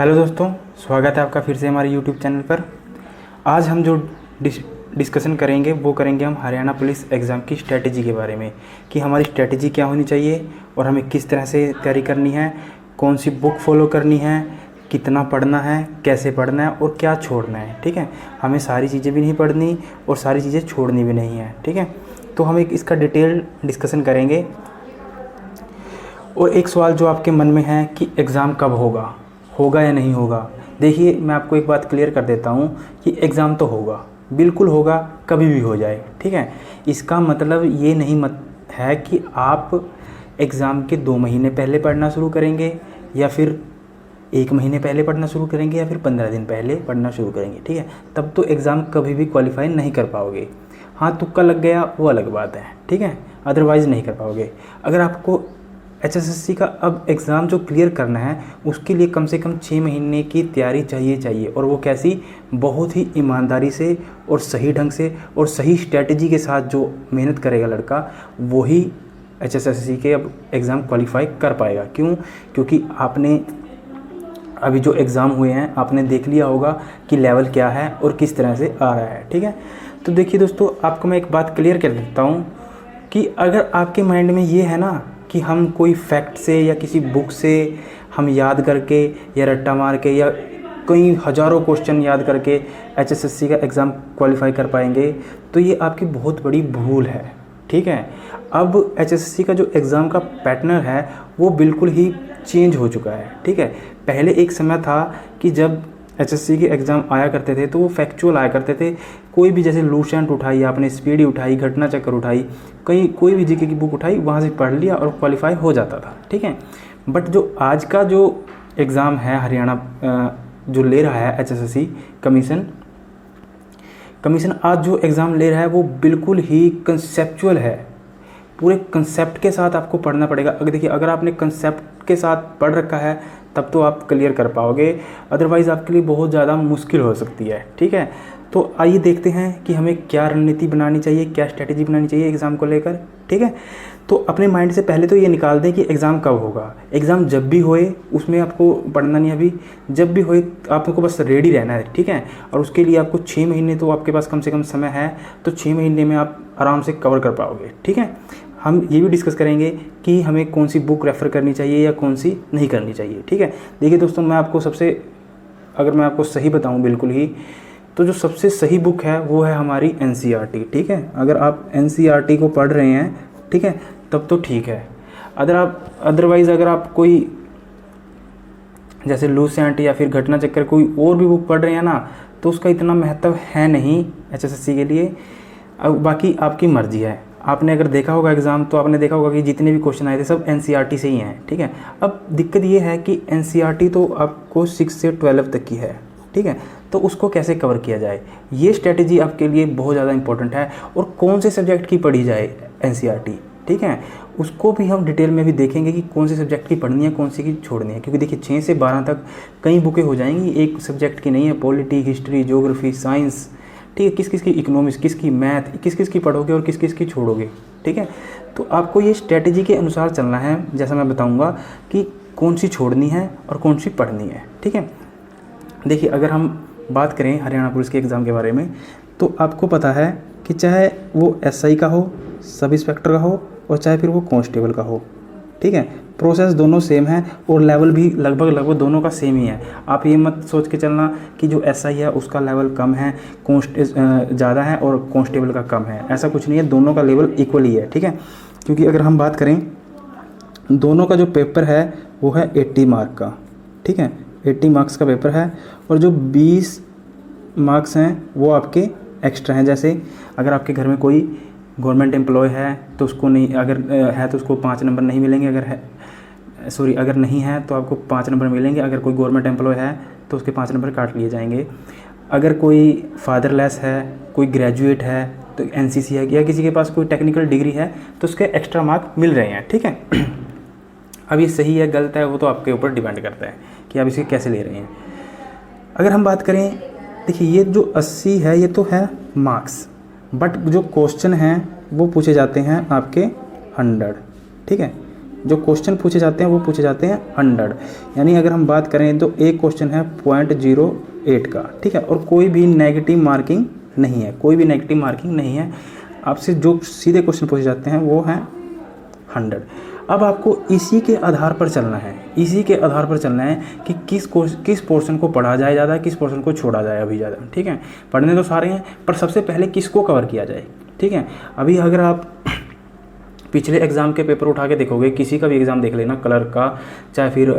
Hello दोस्तों, स्वागत है आपका फिर से हमारे यूट्यूब चैनल पर। आज हम जो डिस्कशन करेंगे वो करेंगे हम हरियाणा पुलिस एग्ज़ाम की स्ट्रेटजी के बारे में कि हमारी स्ट्रेटजी क्या होनी चाहिए और हमें किस तरह से तैयारी करनी है, कौन सी बुक फॉलो करनी है, कितना पढ़ना है, कैसे पढ़ना है और क्या छोड़ना है। ठीक है, हमें सारी चीज़ें भी नहीं पढ़नी और सारी चीज़ें छोड़नी भी नहीं है। ठीक है, तो हम एक इसका डिटेल डिस्कशन करेंगे। और एक सवाल जो आपके मन में है कि एग्ज़ाम कब होगा या नहीं होगा। देखिए, मैं आपको एक बात क्लियर कर देता हूँ कि एग्ज़ाम तो होगा, बिल्कुल होगा, कभी भी हो जाए। ठीक है, इसका मतलब ये नहीं है कि आप एग्ज़ाम के 2 महीने पहले पढ़ना शुरू करेंगे या फिर 1 महीने पहले पढ़ना शुरू करेंगे या फिर 15 दिन पहले पढ़ना शुरू करेंगे। ठीक है, तब तो एग्ज़ाम कभी भी क्वालिफाई नहीं कर पाओगे। हाँ, तुक्का लग गया वो अलग बात है। ठीक है, अदरवाइज़ नहीं कर पाओगे। अगर आपको HSSC का अब एग्ज़ाम जो क्लियर करना है उसके लिए कम से कम 6 महीने की तैयारी चाहिए। और वो कैसी, बहुत ही ईमानदारी से और सही ढंग से और सही स्ट्रेटजी के साथ जो मेहनत करेगा लड़का, वही HSSC के अब एग्ज़ाम क्वालिफाई कर पाएगा। क्यों? क्योंकि आपने अभी जो एग्ज़ाम हुए हैं आपने देख लिया होगा कि लेवल क्या है और किस तरह से आ रहा है। ठीक है, तो देखिए दोस्तों, आपको मैं एक बात क्लियर कर देता हूँ कि अगर आपके माइंड में ये है ना कि हम कोई फैक्ट से या किसी बुक से हम याद करके या रट्टा मार के या कई हज़ारों क्वेश्चन याद करके HSSC का एग्ज़ाम क्वालिफाई कर पाएंगे, तो ये आपकी बहुत बड़ी भूल है। ठीक है, अब HSSC का जो एग्ज़ाम का पैटर्न है वो बिल्कुल ही चेंज हो चुका है। ठीक है, पहले एक समय था कि जब HSSC के एग्ज़ाम आया करते थे तो वो फैक्चुअल आया करते थे। कोई भी जैसे लूसेंट उठाई, आपने स्पीडी उठाई, घटना चक्र उठाई, कोई भी जीके की बुक उठाई, वहाँ से पढ़ लिया और क्वालिफाई हो जाता था। ठीक है, बट जो आज का जो एग्ज़ाम है हरियाणा जो ले रहा है HSSC कमीशन आज जो एग्ज़ाम ले रहा है वो बिल्कुल ही कंसेप्चुअल है। पूरे कंसेप्ट के साथ आपको पढ़ना पड़ेगा। अगर देखिए, अगर आपने कंसेप्ट के साथ पढ़ रखा है तब तो आप क्लियर कर पाओगे, अदरवाइज़ आपके लिए बहुत ज़्यादा मुश्किल हो सकती है। ठीक है, तो आइए देखते हैं कि हमें क्या रणनीति बनानी चाहिए, क्या स्ट्रेटजी बनानी चाहिए एग्ज़ाम को लेकर। ठीक है, तो अपने माइंड से पहले तो ये निकाल दें कि एग्ज़ाम कब होगा। एग्ज़ाम जब भी होए उसमें आपको पढ़ना नहीं, अभी जब भी होए आपको बस रेडी रहना है। ठीक है, और उसके लिए आपको 6 महीने तो आपके पास कम से कम समय है, तो 6 महीने में आप आराम से कवर कर पाओगे। ठीक है, हम ये भी डिस्कस करेंगे कि हमें कौन सी बुक रेफ़र करनी चाहिए या कौन सी नहीं करनी चाहिए। ठीक है, देखिए दोस्तों, अगर मैं आपको सही बताऊं बिल्कुल ही, तो जो सबसे सही बुक है वो है हमारी NCERT। ठीक है, अगर आप NCERT को पढ़ रहे हैं, ठीक है, तब तो ठीक है। अदरवाइज़ अगर आप कोई जैसे लूसेंट या फिर घटना चक्कर कोई और भी बुक पढ़ रहे हैं ना, तो उसका इतना महत्व है नहीं HSSC के लिए। अब बाकी आपकी मर्ज़ी है। आपने अगर देखा होगा एग्ज़ाम तो आपने देखा होगा कि जितने भी क्वेश्चन आए थे सब NCERT से ही हैं। ठीक है, अब दिक्कत ये है कि NCERT तो आपको 6 से 12 तक की है। ठीक है, तो उसको कैसे कवर किया जाए, ये स्ट्रेटजी आपके लिए बहुत ज़्यादा इंपॉर्टेंट है। और कौन से सब्जेक्ट की पढ़ी जाए NCERT, ठीक है, उसको भी हम डिटेल में भी देखेंगे कि कौन से सब्जेक्ट की पढ़नी है, कौन सी की छोड़नी है। क्योंकि देखिए 6 से 12 तक कई बुकें हो जाएंगी, एक सब्जेक्ट की नहीं है। पॉलिटी, हिस्ट्री, ज्योग्राफी, साइंस, ठीक है, किस किस की इकोनॉमिक्स, किसकी मैथ, किस किस की पढ़ोगे और किस किस की छोड़ोगे। ठीक है, तो आपको ये स्ट्रेटजी के अनुसार चलना है, जैसा मैं बताऊंगा कि कौन सी छोड़नी है और कौन सी पढ़नी है। ठीक है, देखिए, अगर हम बात करें हरियाणा पुलिस के एग्ज़ाम के बारे में, तो आपको पता है कि चाहे वो SI का हो, सब इंस्पेक्टर का हो और चाहे फिर वो कांस्टेबल का हो। ठीक है, प्रोसेस दोनों सेम है और लेवल भी लगभग दोनों का सेम ही है। आप ये मत सोच के चलना कि जो SI है उसका लेवल कम है, ज़्यादा है और कांस्टेबल का कम है। ऐसा कुछ नहीं है, दोनों का लेवल इक्वल ही है। ठीक है, क्योंकि अगर हम बात करें, दोनों का जो पेपर है वो है 80 मार्क का। ठीक है, 80 मार्क्स का पेपर है और जो 20 मार्क्स हैं वो आपके एक्स्ट्रा हैं। जैसे अगर आपके घर में कोई गवर्नमेंट एम्प्लॉय है तो उसको नहीं, अगर है तो उसको 5 नंबर नहीं मिलेंगे, अगर नहीं है तो आपको 5 नंबर मिलेंगे। अगर कोई गवर्नमेंट एम्प्लॉय है तो उसके 5 नंबर काट लिए जाएंगे। अगर कोई फादरलेस है, कोई ग्रेजुएट है, तो NCC है या किसी के पास कोई टेक्निकल डिग्री है तो उसके एक्स्ट्रा मार्क मिल रहे हैं। ठीक है, अब ये सही है गलत है वो तो आपके ऊपर डिपेंड करता है कि आप इसे कैसे ले रहे हैं। अगर हम बात करें, देखिए ये जो 80 है ये तो है मार्क्स, बट जो क्वेश्चन हैं वो पूछे जाते हैं आपके 100। ठीक है, जो क्वेश्चन पूछे जाते हैं वो पूछे जाते हैं 100, यानी अगर हम बात करें तो एक क्वेश्चन है 0.08 का, ठीक है, और कोई भी नेगेटिव मार्किंग नहीं है, कोई भी नेगेटिव मार्किंग नहीं है। आपसे जो सीधे क्वेश्चन पूछे जाते हैं वो हैं 100। अब आपको इसी के आधार पर चलना है, इसी के आधार पर चलना है कि किस पोर्शन को पढ़ा जाए ज़्यादा, किस पोर्शन को छोड़ा जाए अभी ज़्यादा, ठीक है। पढ़ने तो सारे हैं, पर सबसे पहले किसको कवर किया जाए, ठीक है। अभी अगर आप पिछले एग्ज़ाम के पेपर उठा के देखोगे, किसी का भी एग्ज़ाम देख लेना, क्लर्क का, चाहे फिर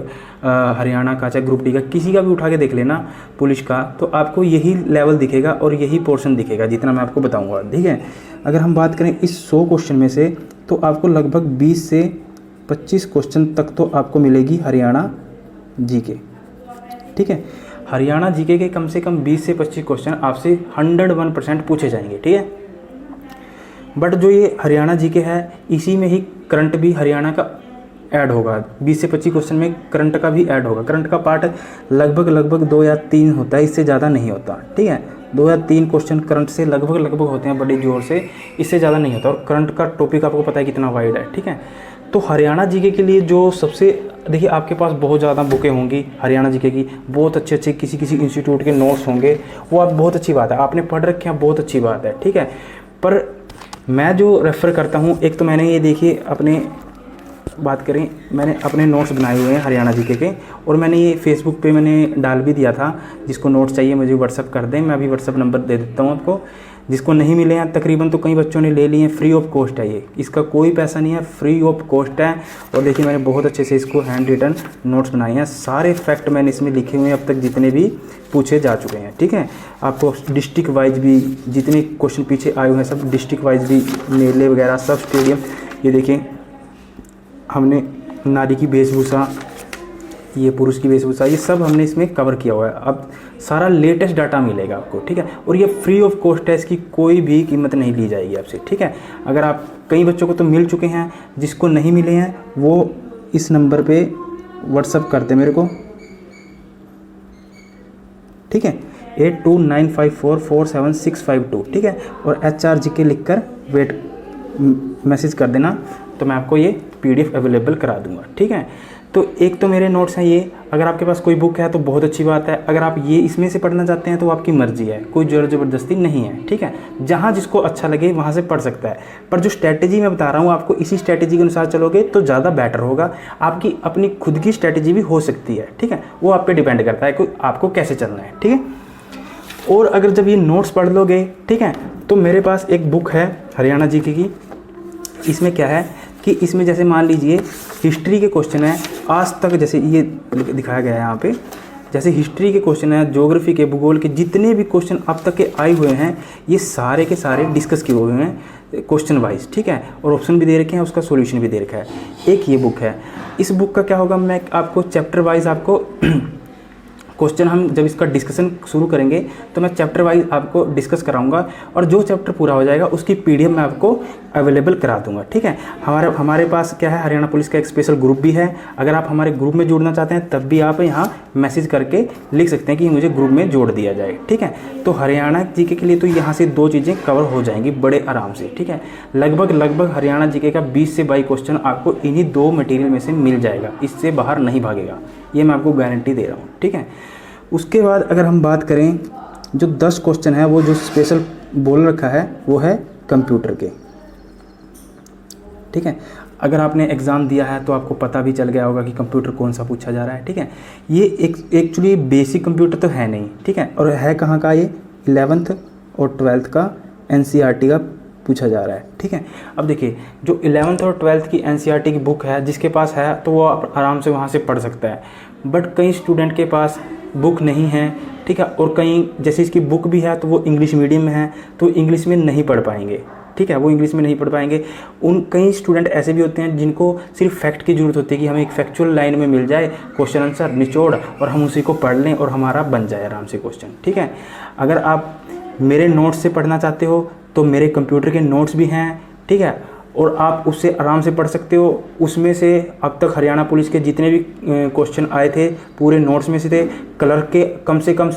हरियाणा का, चाहे ग्रुप डी का, किसी का भी उठा के देख लेना, पुलिस का, तो आपको यही लेवल दिखेगा और यही पोर्शन दिखेगा जितना मैं आपको बताऊंगा, ठीक है। अगर हम बात करें इस 100 क्वेश्चन में से, तो आपको लगभग 20 से 25 क्वेश्चन तक तो आपको मिलेगी हरियाणा जीके, ठीक है। हरियाणा जीके के कम से कम 20 से 25 क्वेश्चन आपसे 101% पूछे जाएंगे, ठीक है। बट जो ये हरियाणा जीके है, इसी में ही करंट भी हरियाणा का ऐड होगा। 20 से 25 क्वेश्चन में करंट का भी ऐड होगा। करंट का पार्ट लगभग 2 या 3 होता है, इससे ज़्यादा नहीं होता, ठीक है। 2 या 3 क्वेश्चन करंट से लगभग होते हैं बड़ी जोर से, इससे ज़्यादा नहीं होता। और करंट का टॉपिक आपको पता है कितना वाइड है, ठीक है। तो हरियाणा जीके के लिए जो सबसे, देखिए आपके पास बहुत ज़्यादा बुकें होंगी हरियाणा जीके की, बहुत अच्छे किसी इंस्टीट्यूट के नोट्स होंगे, वो आप बहुत अच्छी बात है, आपने पढ़ रखे हैं, बहुत अच्छी बात है, ठीक है। पर मैं जो रेफ़र करता हूँ, एक तो मैंने ये देखिए अपने बात करें, मैंने अपने नोट्स बनाए हुए हैं हरियाणा जीके के, और मैंने ये फेसबुक पे मैंने डाल भी दिया था। जिसको नोट्स चाहिए मुझे व्हाट्सअप कर दें, मैं अभी व्हाट्सअप नंबर दे देता हूँ आपको। जिसको नहीं मिले हैं, तकरीबन तो कई बच्चों ने ले लिए हैं, फ्री ऑफ कॉस्ट है ये, इसका कोई पैसा नहीं है, फ्री ऑफ कॉस्ट है। और देखिए मैंने बहुत अच्छे से इसको हैंड रिटन नोट्स बनाए हैं, सारे फैक्ट मैंने इसमें लिखे हुए हैं अब तक जितने भी पूछे जा चुके हैं, ठीक है। आपको डिस्ट्रिक्ट वाइज भी जितने क्वेश्चन पीछे आए हुए हैं, सब डिस्ट्रिक्ट वाइज भी, मेले वगैरह सब, स्टेडियम, ये देखिए हमने नारी की वेशभूषा, ये पुरुष की वेशभूषा, ये सब हमने इसमें कवर किया हुआ है। अब सारा लेटेस्ट डाटा मिलेगा आपको, ठीक है। और ये फ्री ऑफ कॉस्ट है, इसकी कोई भी कीमत नहीं ली जाएगी आपसे, ठीक है। अगर आप, कई बच्चों को तो मिल चुके हैं, जिसको नहीं मिले हैं वो इस नंबर पे व्हाट्सअप कर दे मेरे को, ठीक है, 8295447652, ठीक है। और HRGK लिख कर वेट मैसेज कर देना, तो मैं आपको ये PDF अवेलेबल करा दूंगा, ठीक है। तो एक तो मेरे नोट्स हैं ये, अगर आपके पास कोई बुक है तो बहुत अच्छी बात है, अगर आप ये इसमें से पढ़ना चाहते हैं तो आपकी मर्जी है, कोई ज़ोर ज़बरदस्ती नहीं है, ठीक है। जहाँ जिसको अच्छा लगे वहाँ से पढ़ सकता है। पर जो स्ट्रैटेजी मैं बता रहा हूँ आपको, इसी स्ट्रैटेजी के अनुसार चलोगे तो ज़्यादा बेटर होगा। आपकी अपनी खुद की स्ट्रैटेजी भी हो सकती है, ठीक है, वो आप पे डिपेंड करता है कि आपको कैसे चलना है, ठीक है। और अगर जब ये नोट्स पढ़ लोगे, ठीक है, तो मेरे पास एक बुक है हरियाणा जीके की। इसमें क्या है कि इसमें जैसे मान लीजिए हिस्ट्री के क्वेश्चन है आज तक, जैसे ये दिखाया गया है यहाँ पे, जैसे हिस्ट्री के क्वेश्चन है, ज्योग्राफी के, भूगोल के, जितने भी क्वेश्चन अब तक के आए हुए हैं, ये सारे के सारे डिस्कस किए हुए हैं क्वेश्चन वाइज, ठीक है। और ऑप्शन भी दे रखे हैं, उसका सॉल्यूशन भी दे रखा है। एक ये बुक है, इस बुक का क्या होगा, मैं आपको चैप्टर वाइज आपको क्वेश्चन, हम जब इसका डिस्कशन शुरू करेंगे तो मैं चैप्टर वाइज आपको डिस्कस कराऊंगा, और जो चैप्टर पूरा हो जाएगा उसकी PDF मैं आपको अवेलेबल करा दूंगा, ठीक है। हमारे पास क्या है, हरियाणा पुलिस का एक स्पेशल ग्रुप भी है। अगर आप हमारे ग्रुप में जुड़ना चाहते हैं तब भी आप यहाँ मैसेज करके लिख सकते हैं कि मुझे ग्रुप में जोड़ दिया जाए, ठीक है। तो हरियाणा जीके के लिए तो यहाँ से 2 चीज़ें कवर हो जाएंगी बड़े आराम से, ठीक है। लगभग हरियाणा जीके का 20 से 22 क्वेश्चन आपको इन्हीं 2 मटेरियल में से मिल जाएगा, इससे बाहर नहीं भागेगा, ये मैं आपको गारंटी दे रहा हूँ, ठीक है। उसके बाद अगर हम बात करें, जो 10 क्वेश्चन है वो जो स्पेशल बोल रखा है वो है कंप्यूटर के, ठीक है। अगर आपने एग्ज़ाम दिया है तो आपको पता भी चल गया होगा कि कंप्यूटर कौन सा पूछा जा रहा है, ठीक है। ये एक्चुअली बेसिक कंप्यूटर तो है नहीं, ठीक है। और है कहाँ का, ये 11th और 12th का NCERT का पूछा जा रहा है, ठीक है। अब देखिए जो 11th और 12th की NCERT की बुक है, जिसके पास है तो वो आराम से वहाँ से पढ़ सकता है। बट कई स्टूडेंट के पास बुक नहीं है, ठीक है। और कहीं जैसे इसकी बुक भी है तो वो इंग्लिश मीडियम में है, तो इंग्लिश में नहीं पढ़ पाएंगे, ठीक है, वो इंग्लिश में नहीं पढ़ पाएंगे। कई स्टूडेंट ऐसे भी होते हैं जिनको सिर्फ फैक्ट की ज़रूरत होती है कि हमें एक फैक्चुअल लाइन में मिल जाए क्वेश्चन आंसर निचोड़, और हम उसी को पढ़ लें और हमारा बन जाए आराम से क्वेश्चन, ठीक है। अगर आप मेरे नोट्स से पढ़ना चाहते हो तो मेरे कंप्यूटर के नोट्स भी हैं, ठीक है, और आप उससे आराम से पढ़ सकते हो। उसमें से अब तक हरियाणा पुलिस के जितने भी क्वेश्चन आए थे पूरे नोट्स में से थे। क्लर्क के कम से कम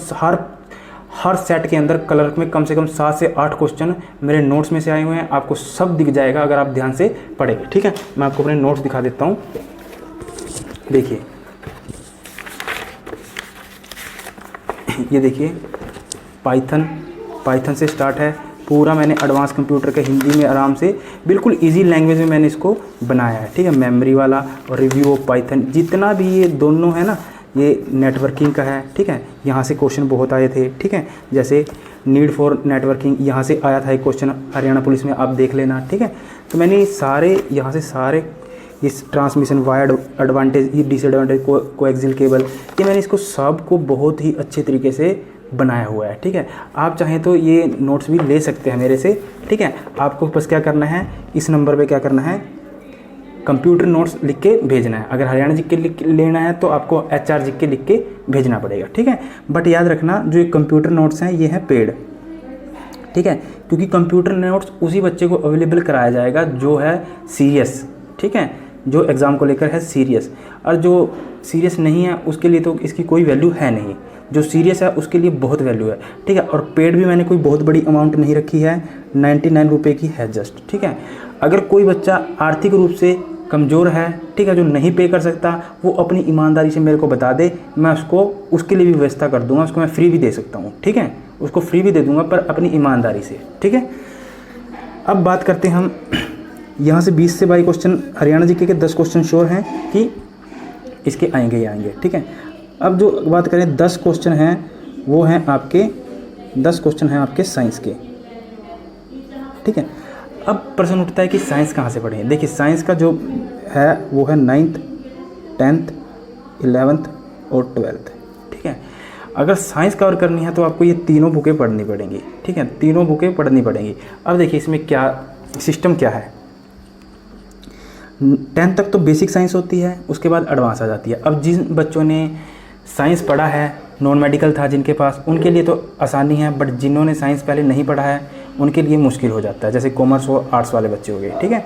हर सेट के अंदर कलर में कम से कम 7 से 8 क्वेश्चन मेरे नोट्स में से आए हुए हैं, आपको सब दिख जाएगा अगर आप ध्यान से पढ़ेंगे। ठीक है, मैं आपको अपने नोट्स दिखा देता हूँ। देखिए, ये देखिए पाइथन से स्टार्ट है पूरा, मैंने एडवांस कंप्यूटर के हिंदी में आराम से बिल्कुल इजी लैंग्वेज में मैंने इसको बनाया है। ठीक है, मेमोरी वाला और रिव्यू ऑफ पाइथन, जितना भी ये दोनों है ना, ये नेटवर्किंग का है। ठीक है, यहाँ से क्वेश्चन बहुत आए थे। ठीक है, जैसे नीड फॉर नेटवर्किंग, यहाँ से आया था एक क्वेश्चन हरियाणा पुलिस में, आप देख लेना। ठीक है, तो मैंने सारे यहाँ से सारे इस ट्रांसमिशन वायर्ड एडवांटेज, ये डिसएडवांटेज, कोएक्सियल केबल, ये मैंने इसको सब को बहुत ही अच्छे तरीके से बनाया हुआ है। ठीक है, आप चाहें तो ये नोट्स भी ले सकते हैं मेरे से। ठीक है, आपको बस क्या करना है, इस नंबर पे क्या करना है, कंप्यूटर नोट्स लिख के भेजना है। अगर हरियाणा जीके लेना है तो आपको HR जीके लिख के भेजना पड़ेगा। ठीक है, बट याद रखना जो ये कंप्यूटर नोट्स हैं ये हैं पेड। ठीक है, क्योंकि कंप्यूटर नोट्स उसी बच्चे को अवेलेबल कराया जाएगा जो है सीरियस। ठीक है, जो एग्ज़ाम को लेकर है सीरियस, और जो सीरियस नहीं है उसके लिए तो इसकी कोई वैल्यू है नहीं, जो सीरियस है उसके लिए बहुत वैल्यू है। ठीक है, और पेड भी मैंने कोई बहुत बड़ी अमाउंट नहीं रखी है, 99 रुपये की है जस्ट। ठीक है, अगर कोई बच्चा आर्थिक रूप से कमज़ोर है, ठीक है, जो नहीं पे कर सकता, वो अपनी ईमानदारी से मेरे को बता दे, मैं उसको उसके लिए भी व्यवस्था कर दूंगा, उसको मैं फ्री भी दे सकता हूँ। ठीक है, उसको फ्री भी दे दूंगा, पर अपनी ईमानदारी से। ठीक है, अब बात करते हैं हम यहाँ से 20 से 22 क्वेश्चन हरियाणा जीके के 10 क्वेश्चन श्योर हैं कि इसके आएंगे ही आएंगे। ठीक है, अब जो बात करें 10 क्वेश्चन हैं, वो हैं आपके 10 क्वेश्चन हैं आपके साइंस के। ठीक है, अब प्रश्न उठता है कि साइंस कहाँ से पढ़ें। देखिए, साइंस का जो है वो है 9th, 10th, 11th और 12th। ठीक है, अगर साइंस कवर करनी है तो आपको ये तीनों बुकें पढ़नी पड़ेंगी। ठीक है, तीनों बुकें पढ़नी पड़ेंगी। अब देखिए इसमें क्या सिस्टम क्या है, 10th तक तो बेसिक साइंस होती है, उसके बाद एडवांस आ जाती है। अब जिन बच्चों ने साइंस पढ़ा है, नॉन मेडिकल था जिनके पास, उनके लिए तो आसानी है, बट जिन्होंने साइंस पहले नहीं पढ़ा है उनके लिए मुश्किल हो जाता है, जैसे कॉमर्स और आर्ट्स वाले बच्चे हो गए। ठीक है,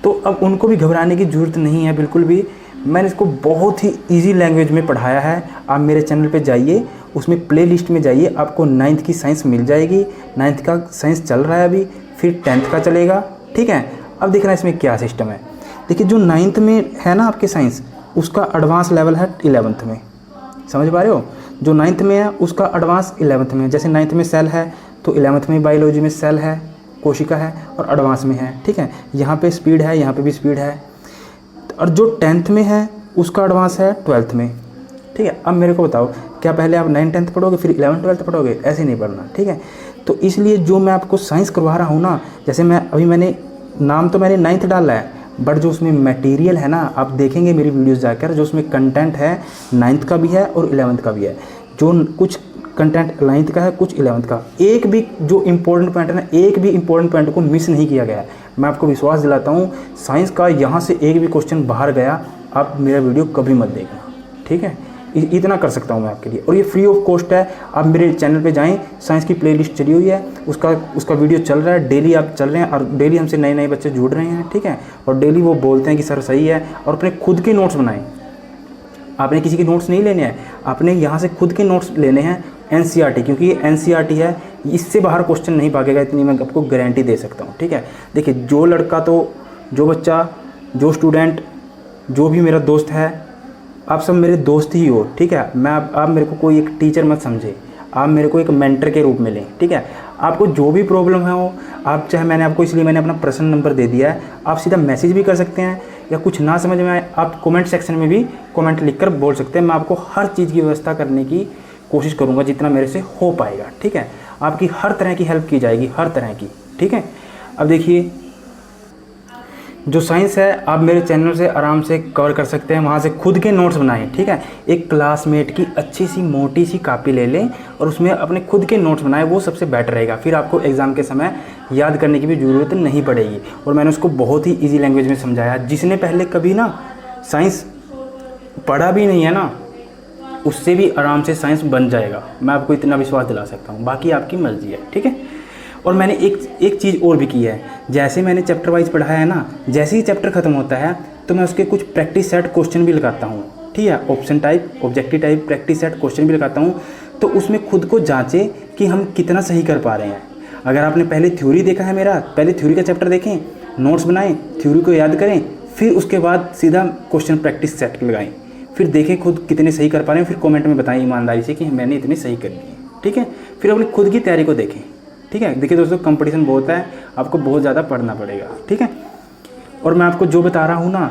तो अब उनको भी घबराने की ज़रूरत नहीं है बिल्कुल भी। मैंने इसको बहुत ही ईजी लैंग्वेज में पढ़ाया है। आप मेरे चैनल पे जाइए, उसमें प्लेलिस्ट में जाइए, आपको 9th की साइंस मिल जाएगी। 9th का साइंस चल रहा है अभी, फिर 10th का चलेगा। ठीक है, अब देखना इसमें क्या सिस्टम है। देखिए, जो 9th में है ना आपके साइंस, उसका एडवांस लेवल है 11th में, समझ पा रहे हो। जो 9th में है उसका एडवांस 11th में, जैसे 9th में सेल है तो 11th में बायोलॉजी में सेल है, कोशिका है, और एडवांस में है। ठीक है, यहाँ पे स्पीड है, यहाँ पे भी स्पीड है। और जो 10th में है उसका एडवांस है 12th में। ठीक है, अब मेरे को बताओ, क्या पहले आप 9th 10th पढ़ोगे फिर 11th 12th पढ़ोगे? ऐसे नहीं पढ़ना। ठीक है, तो इसलिए जो मैं आपको साइंस करवा रहा हूँ ना, जैसे मैंने नाम तो मैंने 9th डाला है, बट जो उसमें मटेरियल है ना, आप देखेंगे मेरी वीडियोस जाकर, जो उसमें कंटेंट है 9th का भी है और 11th का भी है। जो कुछ कंटेंट 9th का है, कुछ 11th का। एक भी जो इम्पोर्टेंट पॉइंट है ना, एक भी इम्पोर्टेंट पॉइंट को मिस नहीं किया गया है। मैं आपको विश्वास दिलाता हूँ, साइंस का यहाँ से एक भी क्वेश्चन बाहर गया, आप मेरा वीडियो कभी मत देखना। ठीक है, इतना कर सकता हूँ मैं आपके लिए, और ये फ्री ऑफ कॉस्ट है। आप मेरे चैनल पे जाएं, साइंस की प्लेलिस्ट चली हुई है, उसका वीडियो चल रहा है, डेली आप चल रहे हैं, और डेली हमसे नए नए बच्चे जुड़ रहे हैं। ठीक है, और डेली वो बोलते हैं कि सर सही है, और अपने खुद के नोट्स बनाएं। आपने किसी के नोट्स नहीं लेने हैं, आपने यहाँ से खुद के नोट्स लेने हैं, NCERT, क्योंकि ये NCERT है, इससे बाहर क्वेश्चन नहीं भागेगा, इतनी मैं आपको गारंटी दे सकता हूँ। ठीक है, देखिए, जो लड़का, तो जो बच्चा, जो स्टूडेंट, जो भी मेरा दोस्त है, आप सब मेरे दोस्त ही हो। ठीक है, आप मेरे को कोई एक टीचर मत समझे, आप मेरे को एक मेंटर के रूप में लें। ठीक है, आपको जो भी प्रॉब्लम है हो, आप चाहे, मैंने अपना पर्सनल नंबर दे दिया है, आप सीधा मैसेज भी कर सकते हैं, या कुछ ना समझ में आए आप कमेंट सेक्शन में भी कमेंट लिखकर बोल सकते हैं। मैं आपको हर चीज़ की व्यवस्था करने की कोशिश करूँगा जितना मेरे से हो पाएगा। ठीक है, आपकी हर तरह की हेल्प की जाएगी, हर तरह की। ठीक है, अब देखिए, जो साइंस है आप मेरे चैनल से आराम से कवर कर सकते हैं, वहाँ से खुद के नोट्स बनाएं। ठीक है, एक क्लासमेट की अच्छी सी मोटी सी कॉपी ले लें और उसमें अपने खुद के नोट्स बनाएं, वो सबसे बेटर रहेगा। फिर आपको एग्ज़ाम के समय याद करने की भी ज़रूरत नहीं पड़ेगी। और मैंने उसको बहुत ही ईजी लैंग्वेज में समझाया। जिसने पहले कभी ना साइंस पढ़ा भी नहीं है ना, उससे भी आराम से साइंस बन जाएगा, मैं आपको इतना विश्वास दिला सकता हूँ। बाकी आपकी मर्ज़ी है। ठीक है, और मैंने एक चीज़ और भी की है, जैसे मैंने चैप्टर वाइज पढ़ाया है ना, जैसे ही चैप्टर ख़त्म होता है तो मैं उसके कुछ प्रैक्टिस सेट क्वेश्चन भी लगाता हूँ। ठीक है, option type, objective type practice set question भी लगाता हूँ, तो उसमें खुद को जांचें कि हम कितना सही कर पा रहे हैं। अगर आपने पहले थ्योरी देखा है मेरा, पहले थ्योरी का चैप्टर देखें, नोट्स बनाएं, थ्योरी को याद करें, फिर उसके बाद सीधा क्वेश्चन प्रैक्टिस सेट लगाएं, फिर देखें खुद कितने सही कर पा रहे हैं, फिर कमेंट में बताएं ईमानदारी से कि मैंने इतनी सही कर ली है, ठीक है। फिर अपनी खुद की तैयारी को देखें, ठीक है। देखिए दोस्तों, कंपटीशन बहुत है, आपको बहुत ज़्यादा पढ़ना पड़ेगा, ठीक है। और मैं आपको जो बता रहा हूँ ना,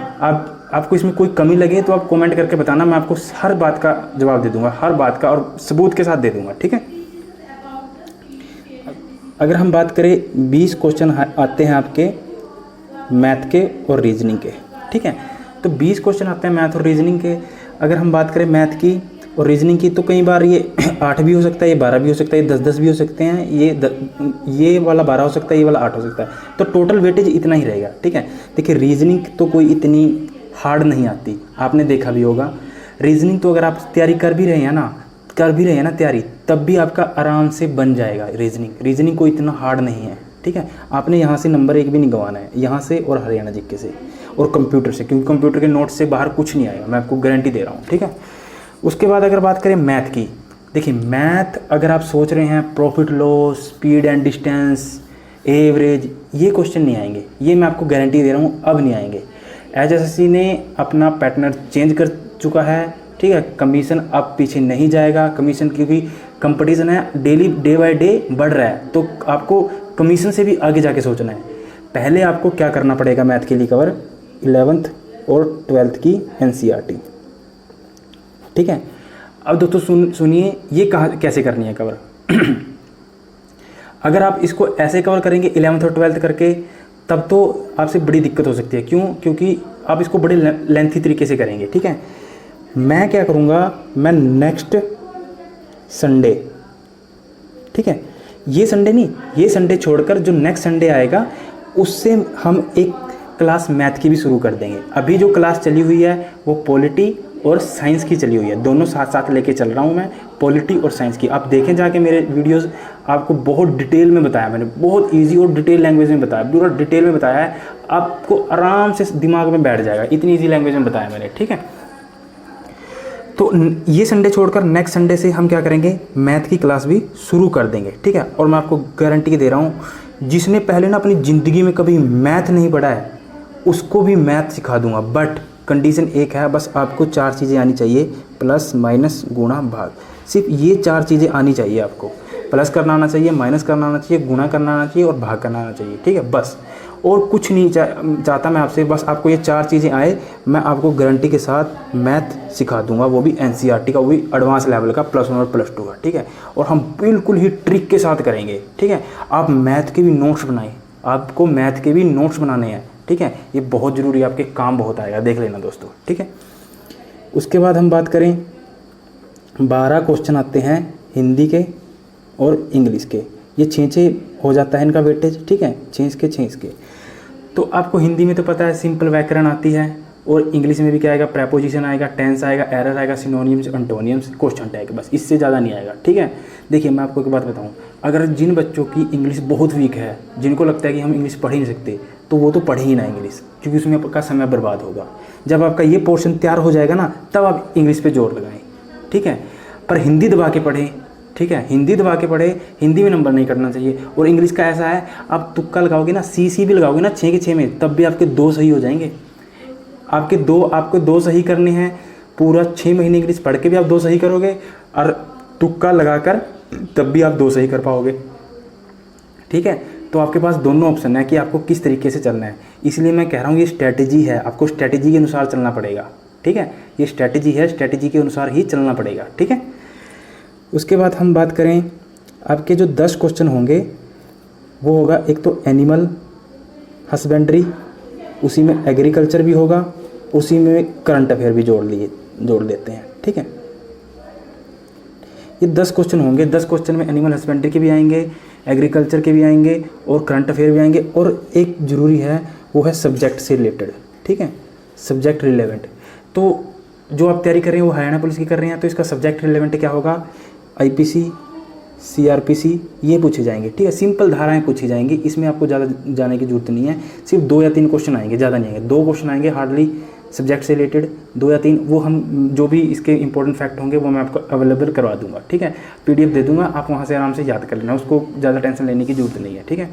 आपको इसमें कोई कमी लगे तो आप कमेंट करके बताना, मैं आपको हर बात का जवाब दे दूँगा, हर बात का, और सबूत के साथ दे दूँगा, ठीक है। अगर हम बात करें 20 क्वेश्चन आते हैं आपके मैथ के और रीजनिंग के, ठीक है। तो 20 क्वेश्चन आते हैं मैथ और रीजनिंग के। अगर हम बात करें मैथ की और रीजनिंग की तो कई बार ये 8 भी हो सकता है, ये 12 भी हो सकता है, ये 10-10 भी हो सकते हैं, ये वाला 12 हो सकता है, ये वाला 8 हो सकता है। तो टोटल वेटेज इतना ही रहेगा, ठीक है। देखिए रीजनिंग तो कोई इतनी हार्ड नहीं आती, आपने देखा भी होगा। रीजनिंग तो अगर आप तैयारी कर भी रहे हैं ना तैयारी, तब भी आपका आराम से बन जाएगा। रीजनिंग कोई इतना हार्ड नहीं है, ठीक है। आपने यहाँ से नंबर 1 भी नहीं गंवाना है, यहाँ से और हरियाणा जीके से और कंप्यूटर से, क्योंकि कंप्यूटर के नोट्स से बाहर कुछ नहीं आएगा, मैं आपको गारंटी दे रहा हूँ, ठीक है। उसके बाद अगर बात करें मैथ की, देखिए मैथ अगर आप सोच रहे हैं profit loss, speed and distance, average, ये क्वेश्चन नहीं आएंगे, ये मैं आपको गारंटी दे रहा हूँ, अब नहीं आएंगे। एचएसएससी ने अपना पैटर्न चेंज कर चुका है, ठीक है। कमीशन अब पीछे नहीं जाएगा, कमीशन क्योंकि कंपटीशन है, डे बाय डे बढ़ रहा है, तो आपको कमीशन से भी आगे जाके सोचना है। पहले आपको क्या करना पड़ेगा मैथ के लिए कवर, 11th और 12th की एनसीईआरटी, ठीक है। अब दोस्तों सुनिए ये कैसे करनी है कवर। अगर आप इसको ऐसे कवर करेंगे 11th और 12th करके, तब तो आपसे बड़ी दिक्कत हो सकती है। क्यों? क्योंकि आप इसको बड़े लेंथी तरीके से करेंगे, ठीक है। मैं क्या करूँगा, मैं नेक्स्ट संडे, ठीक है, ये संडे नहीं, ये संडे छोड़कर जो नेक्स्ट संडे आएगा उससे हम एक क्लास मैथ की भी शुरू कर देंगे। अभी जो क्लास चली हुई है वो पॉलिटी और साइंस की चली हुई है, दोनों साथ साथ लेके चल रहा हूँ मैं, पॉलिटी और साइंस की। आप देखें जाके मेरे वीडियोस, आपको बहुत डिटेल में बताया मैंने, बहुत इजी और डिटेल लैंग्वेज में बताया, पूरा डिटेल में बताया है, आपको आराम से दिमाग में बैठ जाएगा, इतनी ईजी लैंग्वेज में बताया मैंने, ठीक है। तो ये संडे छोड़कर नेक्स्ट संडे से हम क्या करेंगे, मैथ की क्लास भी शुरू कर देंगे, ठीक है। और मैं आपको गारंटी दे रहा हूँ, जिसने पहले ना अपनी ज़िंदगी में कभी मैथ नहीं पढ़ा है उसको भी मैथ सिखा दूंगा। बट कंडीशन एक है, बस आपको 4 चीज़ें आनी चाहिए, प्लस माइनस गुणा भाग, सिर्फ ये 4 चीज़ें आनी चाहिए आपको। प्लस करना आना चाहिए, माइनस करना आना चाहिए, गुणा करना आना चाहिए और भाग करना आना चाहिए, ठीक है। बस और कुछ नहीं चाहता मैं आपसे, बस आपको ये 4 चीज़ें आए, मैं आपको गारंटी के साथ मैथ सिखा दूंगा, वो भी एनसीईआरटी का, वो भी एडवांस लेवल का, +1 और +2 का, ठीक है। और हम बिल्कुल ही ट्रिक के साथ करेंगे, ठीक है। आप मैथ के भी नोट्स बनाएं, आपको मैथ के भी नोट्स बनाने हैं, ठीक है। ये बहुत ज़रूरी है, आपके काम बहुत आएगा, देख लेना दोस्तों, ठीक है। उसके बाद हम बात करें, 12 क्वेश्चन आते हैं हिंदी के और इंग्लिश के, ये 6 हो जाता है इनका वेटेज, ठीक है, 6 के। तो आपको हिंदी में तो पता है सिंपल व्याकरण आती है, और इंग्लिश में भी क्या आएगा, प्रेपोजिशन आएगा, टेंस आएगा, एरर आएगा, सिनोनिम्स, एंटोनियम्स, क्वेश्चन टैग, बस इससे ज़्यादा नहीं आएगा, ठीक है। देखिए मैं आपको एक बात बताऊं, अगर जिन बच्चों की इंग्लिश बहुत वीक है, जिनको लगता है कि हम इंग्लिश पढ़ ही नहीं सकते, तो वो तो पढ़े ही ना इंग्लिश, क्योंकि उसमें आपका समय बर्बाद होगा। जब आपका ये पोर्शन तैयार हो जाएगा ना, तब आप इंग्लिश पे जोर लगाएं, ठीक है। पर हिंदी दबा के पढ़ें, ठीक है, हिंदी दबा के पढ़े, हिंदी में नंबर नहीं करना चाहिए। और इंग्लिश का ऐसा है, आप तुक्का लगाओगे ना, सी भी लगाओगे ना 6 के 6 में, तब भी आपके 2 सही हो जाएंगे। आपको 2 सही करने हैं, पूरा 6 महीने इंग्लिश पढ़ के भी आप 2 सही करोगे, और तुक्का लगाकर तब भी आप 2 सही कर पाओगे, ठीक है। तो आपके पास दोनों ऑप्शन है कि आपको किस तरीके से चलना है। इसलिए मैं कह रहा हूँ ये स्ट्रैटेजी है, आपको स्ट्रैटेजी के अनुसार चलना पड़ेगा, ठीक है। ये स्ट्रैटेजी है, स्ट्रैटेजी के अनुसार ही चलना पड़ेगा, ठीक है। उसके बाद हम बात करें, आपके जो 10 क्वेश्चन होंगे वो होगा, एक तो एनिमल हस्बेंड्री, उसी में एग्रीकल्चर भी होगा, उसी में करंट अफेयर भी जोड़ देते हैं, ठीक है। ये 10 क्वेश्चन होंगे, 10 क्वेश्चन में एनिमल हस्बेंड्री के भी आएंगे, एग्रीकल्चर के भी आएंगे और करंट अफेयर भी आएंगे, और एक ज़रूरी है वो है सब्जेक्ट से रिलेटेड, ठीक है, सब्जेक्ट रिलेवेंट। तो जो आप तैयारी कर रहे हैं वो हरियाणा पुलिस की कर रहे हैं, तो इसका सब्जेक्ट रिलेवेंट क्या होगा, आईपीसी, सीआरपीसी, ये पूछे जाएंगे, ठीक है। सिंपल धाराएं पूछी जाएंगी, इसमें आपको ज़्यादा जाने की जरूरत नहीं है, सिर्फ 2 या 3 क्वेश्चन आएंगे, ज़्यादा नहीं आएंगे, 2 क्वेश्चन आएंगे हार्डली, सब्जेक्ट से रिलेटेड 2 या 3, वो हम जो भी इसके इंपॉर्टेंट फैक्ट होंगे वो मैं आपको अवेलेबल करवा दूंगा, ठीक है। PDF दे दूंगा, आप वहाँ से आराम से याद कर लेना, उसको ज़्यादा टेंशन लेने की जरूरत नहीं है, ठीक है।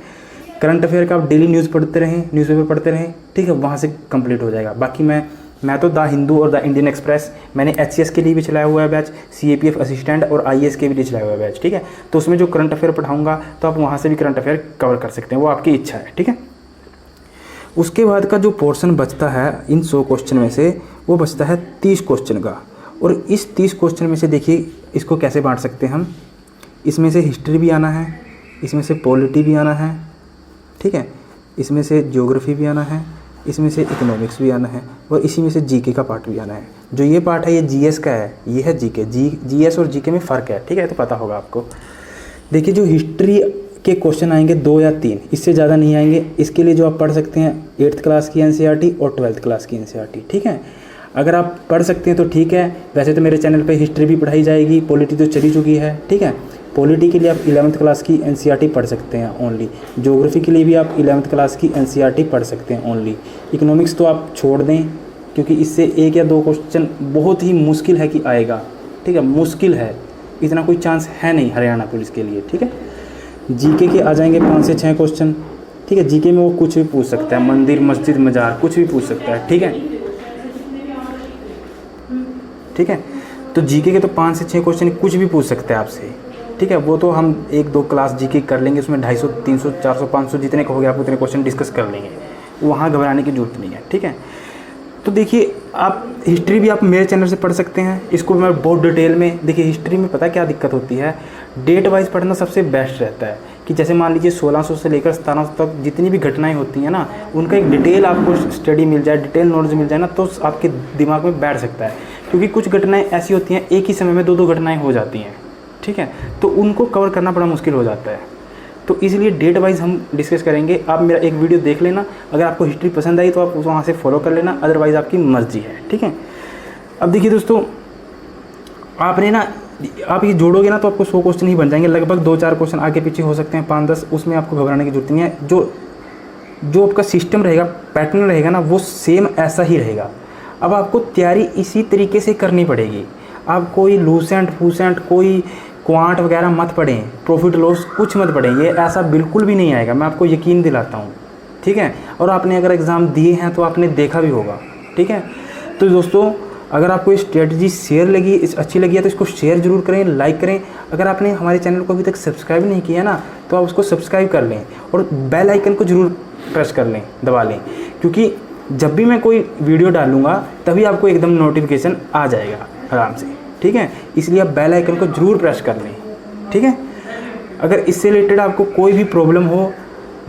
करंट अफेयर का आप डेली न्यूज़ पढ़ते रहें, न्यूज़पेपर पढ़ते रहें, ठीक है, वहाँ से कंप्लीट हो जाएगा। बाकी मैं तो द हिंदू और द इंडियन एक्सप्रेस, मैंने HCS के लिए भी चलाया हुआ है बैच, CAPF असिस्टेंट और IAS के लिए चलाया हुआ है बैच, ठीक है। तो उसमें जो करंट अफेयर पढ़ाऊंगा तो आप वहाँ से भी करंट अफेयर कवर कर सकते हैं, वो आपकी इच्छा है, ठीक है। उसके बाद का जो पोर्शन बचता है इन 100 क्वेश्चन में से, वो बचता है 30 क्वेश्चन का। और इस 30 क्वेश्चन में से देखिए इसको कैसे बांट सकते हैं हम। इसमें से हिस्ट्री भी आना है, इसमें से पॉलिटी भी आना है, ठीक है, इसमें से ज्योग्राफी भी आना है, इसमें से इकोनॉमिक्स भी आना है, और इसी में से GK का पार्ट भी आना है। जो ये पार्ट है ये GS का है, ये है GK। GS और GK में फ़र्क है, ठीक है, तो पता होगा आपको। देखिए जो हिस्ट्री के क्वेश्चन आएंगे 2 या 3, इससे ज़्यादा नहीं आएंगे। इसके लिए जो आप पढ़ सकते हैं 8th क्लास की NCERT और 12th क्लास की NCERT, ठीक है। अगर आप पढ़ सकते हैं तो ठीक है, वैसे तो मेरे चैनल पे हिस्ट्री भी पढ़ाई जाएगी, पॉलिटी तो चली चुकी है, ठीक है। पॉलिटी के लिए आप 11th क्लास की NCERT पढ़ सकते हैं ओनली। ज्योग्राफी के लिए भी आप 11th क्लास की NCERT पढ़ सकते हैं ओनली। इकोनॉमिक्स तो आप छोड़ दें, क्योंकि इससे 1 या 2 क्वेश्चन बहुत ही मुश्किल है कि आएगा, ठीक है, मुश्किल है, इतना कोई चांस है नहीं हरियाणा पुलिस के लिए, ठीक है। GK के आ जाएंगे 5 से 6 क्वेश्चन, ठीक है। GK में वो कुछ भी पूछ सकता है, मंदिर मस्जिद मज़ार कुछ भी पूछ सकता है, ठीक है, ठीक है। तो GK के तो 5 से 6 क्वेश्चन कुछ भी पूछ सकते हैं आपसे, ठीक है। वो तो हम 1-2 क्लास GK कर लेंगे, उसमें 250, 300, 400, 500 जितने को हो गया आप उतने क्वेश्चन डिस्कस कर लेंगे, वहाँ घबराने की जरूरत नहीं है, ठीक है। तो देखिए आप हिस्ट्री भी आप मेरे चैनल से पढ़ सकते हैं, इसको मैं बहुत डिटेल में। देखिए हिस्ट्री में पता क्या दिक्कत होती है, डेट वाइज पढ़ना सबसे बेस्ट रहता है। कि जैसे मान लीजिए 1600 से लेकर 1700 तक जितनी भी घटनाएं होती हैं ना, उनका एक डिटेल आपको स्टडी मिल जाए, डिटेल नॉलेज मिल जाए ना, तो आपके दिमाग में बैठ सकता है। क्योंकि कुछ घटनाएं ऐसी होती हैं एक ही समय में 2-2 घटनाएं हो जाती हैं, ठीक है, तो उनको कवर करना बड़ा मुश्किल हो जाता है। तो इसलिए डेट वाइज हम डिस्कस करेंगे। आप मेरा एक वीडियो देख लेना, अगर आपको हिस्ट्री पसंद आई तो आप वहाँ से फॉलो कर लेना, अदरवाइज़ आपकी मर्जी है, ठीक है। अब देखिए दोस्तों, आपने ना आप ये जोड़ोगे ना तो आपको 100 क्वेश्चन ही बन जाएंगे, लगभग 2-4 क्वेश्चन आगे पीछे हो सकते हैं, 5-10, उसमें आपको घबराने की जरूरत नहीं है। जो आपका सिस्टम रहेगा, पैटर्न रहेगा ना, वो सेम ऐसा ही रहेगा। अब आपको तैयारी इसी तरीके से करनी पड़ेगी। आप कोई लूसेंट फूसेंट कोई क्वांट वगैरह मत पढ़ें, प्रॉफिट लॉस कुछ मत पढ़ें, ये ऐसा बिल्कुल भी नहीं आएगा, मैं आपको यकीन दिलाता हूँ, ठीक है। और आपने अगर एग्ज़ाम दिए हैं तो आपने देखा भी होगा, ठीक है। तो दोस्तों अगर आपको ये स्ट्रेटजी अच्छी लगी है तो इसको शेयर जरूर करें, लाइक करें। अगर आपने हमारे चैनल को अभी तक सब्सक्राइब नहीं किया ना, तो आप उसको सब्सक्राइब कर लें और बेल आइकन को जरूर प्रेस कर लें, दबा लें, क्योंकि जब भी मैं कोई वीडियो डालूंगा तभी आपको एकदम नोटिफिकेशन आ जाएगा आराम से, ठीक है। इसलिए आप बेल आइकन को जरूर प्रेस कर लें, ठीक है। अगर इससे रिलेटेड आपको कोई भी प्रॉब्लम हो,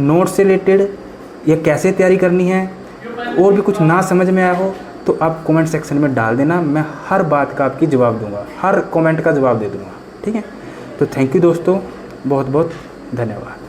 नोट से रिलेटेड या कैसे तैयारी करनी है, और भी कुछ ना समझ में आया हो, तो आप कमेंट सेक्शन में डाल देना, मैं हर बात का आपकी जवाब दूंगा, हर कमेंट का जवाब दे दूंगा, ठीक है। तो थैंक यू दोस्तों, बहुत बहुत धन्यवाद।